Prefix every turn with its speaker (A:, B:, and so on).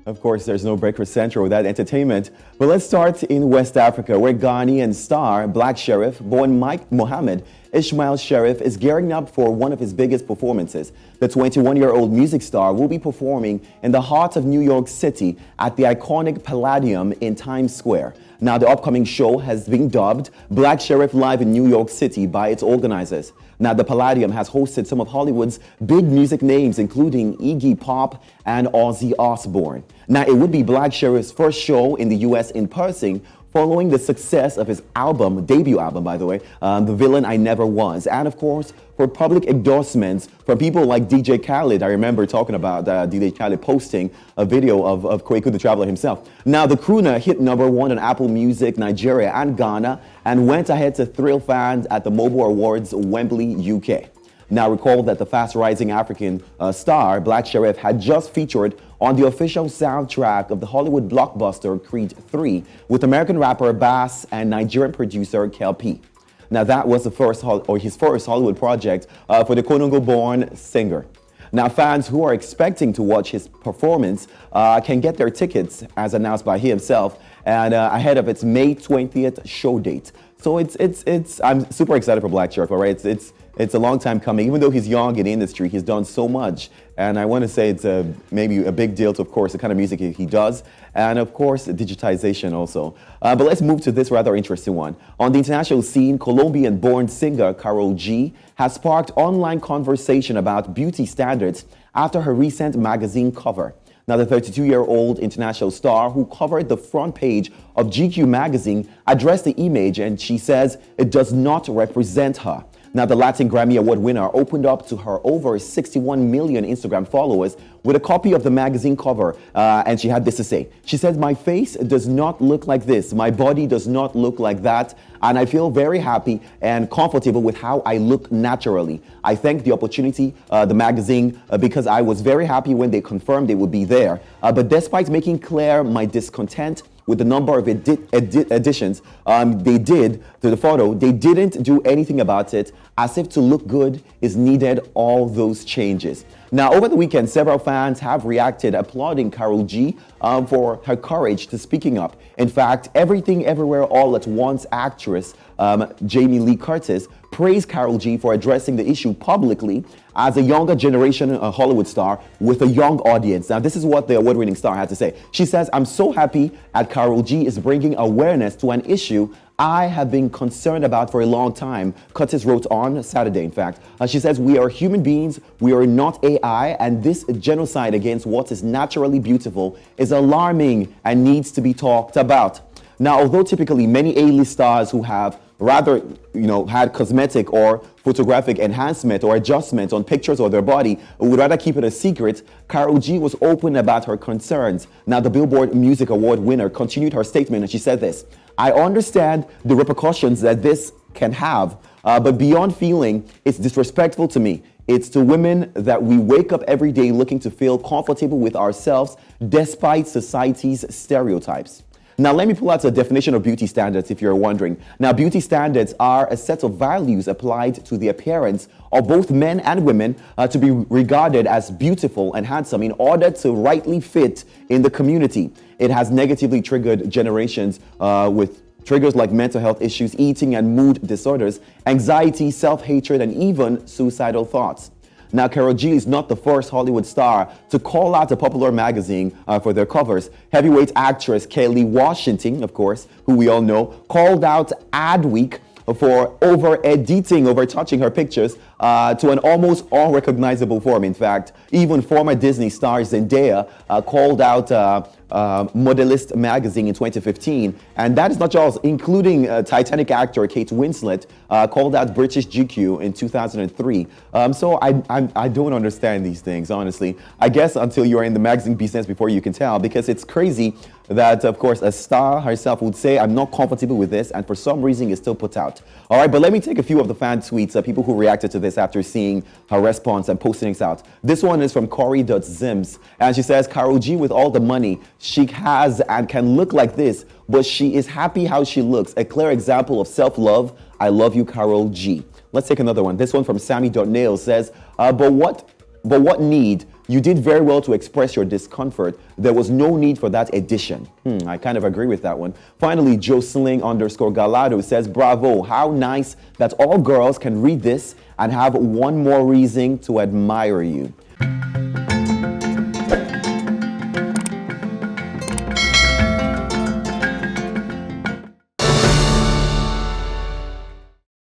A: Of course, there's no breakfast central without entertainment. But let's start in West Africa, where Ghanaian Star Black Sherrif, born Mohammed Ismail Sherrif, is gearing up for one of his biggest performances. The 21-year-old music star will be performing in the heart of New York City at the iconic Palladium in Times Square. Now, the upcoming show has been dubbed Black Sherrif Live in New York City by its organizers. Now, the Palladium has hosted some of Hollywood's big music names, including Iggy Pop and Ozzy Osbourne. Now, it would be Black Sherrif's first show in the U.S. in person, following the success of his debut album, by the way, The Villain I Never Was. And of course, for public endorsements from people like DJ Khaled. I remember talking about DJ Khaled posting a video of Kwaku the Traveler himself. Now, the crooner hit #1 on Apple Music Nigeria and Ghana and went ahead to thrill fans at the Mobile Awards, Wembley, UK. Now, recall that the fast-rising African star, Black Sherrif, had just featured on the official soundtrack of the Hollywood blockbuster Creed 3 with American rapper Bass and Nigerian producer Kel P. Now, that was his first Hollywood project for the Konongo-born singer. Now, fans who are expecting to watch his performance can get their tickets, as announced by he himself, and ahead of its May 20th show date. So I'm super excited for Black Sherrif, all right? It's a long time coming. Even though he's young in the industry, he's done so much. And I want to say it's maybe a big deal to, of course, the kind of music he does. And, of course, digitization also. But let's move to this rather interesting one. On the international scene, Colombian-born singer Karol G has sparked online conversation about beauty standards after her recent magazine cover. Now, the 32-year-old international star who covered the front page of GQ magazine addressed the image, and she says it does not represent her. Now, the Latin Grammy Award winner opened up to her over 61 million Instagram followers with a copy of the magazine cover, and she had this to say. She said, "My face does not look like this. My body does not look like that. And I feel very happy and comfortable with how I look naturally. I thank the opportunity, the magazine, because I was very happy when they confirmed they would be there. But despite making clear my discontent with the number of additions they did to the photo, they didn't do anything about it, as if to look good is needed all those changes." Now, over the weekend, several fans have reacted, applauding Karol G for her courage to speaking up. In fact, Everything Everywhere All at Once actress Jamie Lee Curtis praised Karol G for addressing the issue publicly as a younger generation Hollywood star with a young audience. Now, this is what the award-winning star had to say. She says, "I'm so happy that Karol G is bringing awareness to an issue I have been concerned about for a long time," Curtis wrote on Saturday, in fact. She says, "We are human beings, we are not AI, and this genocide against what is naturally beautiful is alarming and needs to be talked about." Now, although typically many A-list stars who have rather, had cosmetic or photographic enhancement or adjustment on pictures of their body, would rather keep it a secret, Karol G was open about her concerns. Now, the Billboard Music Award winner continued her statement, and she said this: "I understand the repercussions that this can have, but beyond feeling it's disrespectful to me. It's to women that we wake up every day looking to feel comfortable with ourselves despite society's stereotypes." Now, let me pull out a definition of beauty standards if you're wondering. Now, beauty standards are a set of values applied to the appearance of both men and women to be regarded as beautiful and handsome in order to rightly fit in the community. It has negatively triggered generations with triggers like mental health issues, eating and mood disorders, anxiety, self-hatred, and even suicidal thoughts. Now, Karol G is not the first Hollywood star to call out a popular magazine for their covers. Heavyweight actress Kelly Washington, of course, who we all know, called out Adweek for over-touching her pictures to an almost unrecognizable form. In fact, even former Disney star Zendaya called out Modelist magazine in 2015, and that is not just, including Titanic actor Kate Winslet called out British GQ in 2003. So I don't understand these things, honestly. I guess until you're in the magazine business before you can tell, because it's crazy that, of course, a star herself would say, "I'm not comfortable with this," and for some reason it's still put out. All right, but let me take a few of the fan tweets, people who reacted to this after seeing her response and posting it out. This one is from Corey.Zims, and she says, "Karol G, with all the money she has and can look like this, but she is happy how she looks. A clear example of self-love. I love you, Karol G." Let's take another one. This one from Sammy.Nail says, but what need You did very well to express your discomfort. There was no need for that edition. I kind of agree with that one. Finally, Jocelyn_Galado says, bravo, how nice that all girls can read this and have one more reason to admire you.